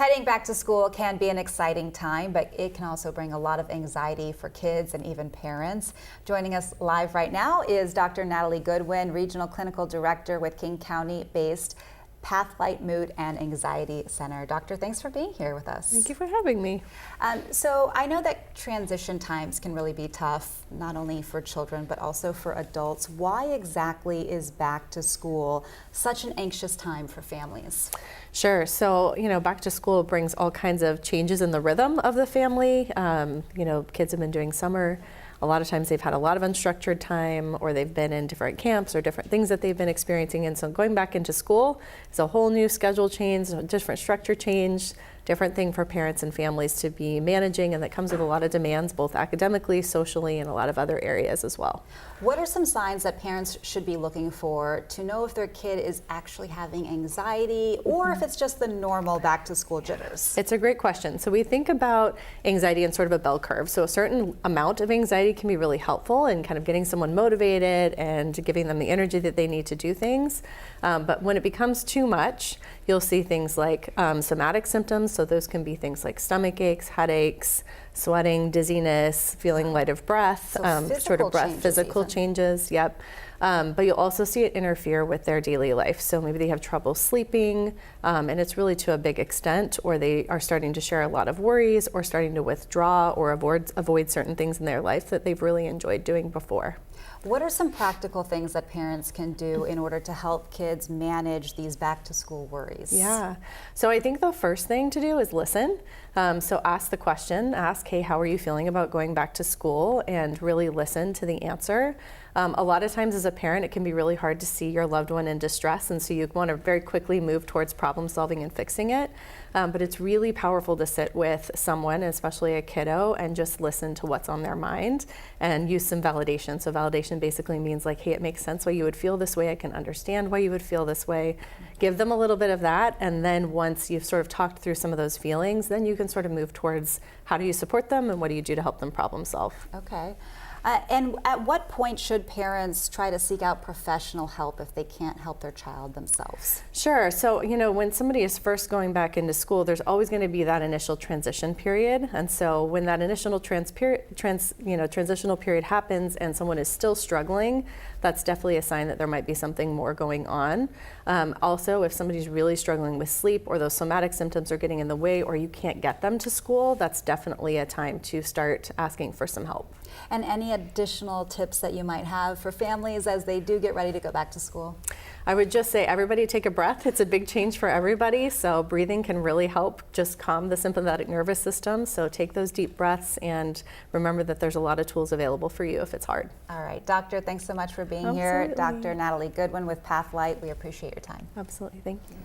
Heading back to school can be an exciting time, but it can also bring a lot of anxiety for kids and even parents. Joining us live right now is Dr. Natalie Goodwin, Regional Clinical Director with King County-based Pathlight Mood and Anxiety Center. Doctor, thanks for being here with us. Thank you for having me. So I know that transition times can really be tough, not only for children, but also for adults. Why exactly is back to school such an anxious time for families? Sure. So, back to school brings all kinds of changes in the rhythm of the family. Kids have been doing summer. A lot of times they've had a lot of unstructured time, or they've been in different camps or different things that they've been experiencing. And so going back into school is a whole new schedule change, a different structure change, different thing for parents and families to be managing, and that comes with a lot of demands, both academically, socially, and a lot of other areas as well. What are some signs that parents should be looking for to know if their kid is actually having anxiety or if it's just the normal back to school jitters? It's a great question. So we think about anxiety in sort of a bell curve. So a certain amount of anxiety can be really helpful in kind of getting someone motivated and giving them the energy that they need to do things. But when it becomes too much, you'll see things like somatic symptoms. So those can be things like stomach aches, headaches, sweating, dizziness, feeling light of breath, physical changes. Yep. But you'll also see it interfere with their daily life. So maybe they have trouble sleeping, and it's really to a big extent, or they are starting to share a lot of worries, or starting to withdraw or avoid certain things in their life that they've really enjoyed doing before. What are some practical things that parents can do in order to help kids manage these back to school worries? Yeah, so I think the first thing to do is listen. So ask the question, hey, how are you feeling about going back to school? And really listen to the answer. A lot of times as a parent, it can be really hard to see your loved one in distress, and so you want to very quickly move towards problem solving and fixing it. But it's really powerful to sit with someone, especially a kiddo, and just listen to what's on their mind and use some validation. So validation basically means like, hey, it makes sense why you would feel this way. I can understand why you would feel this way. Give them a little bit of that, and then once you've sort of talked through some of those feelings, then you can sort of move towards how do you support them and what do you do to help them problem solve. Okay. And at what point should parents try to seek out professional help if they can't help their child themselves? Sure. So, when somebody is first going back into school, there's always going to be that initial transition period. And so when that initial transitional period happens and someone is still struggling, that's definitely a sign that there might be something more going on. Also, if somebody's really struggling with sleep, or those somatic symptoms are getting in the way, or you can't get them to school, that's definitely a time to start asking for some help. And any additional tips that you might have for families as they do get ready to go back to school? I would just say everybody take a breath. It's a big change for everybody, so breathing can really help just calm the sympathetic nervous system. So take those deep breaths and remember that there's a lot of tools available for you if it's hard. All right, Doctor, thanks so much for being here. Dr. Natalie Goodwin with Pathlight, we appreciate your time. Absolutely, thank you.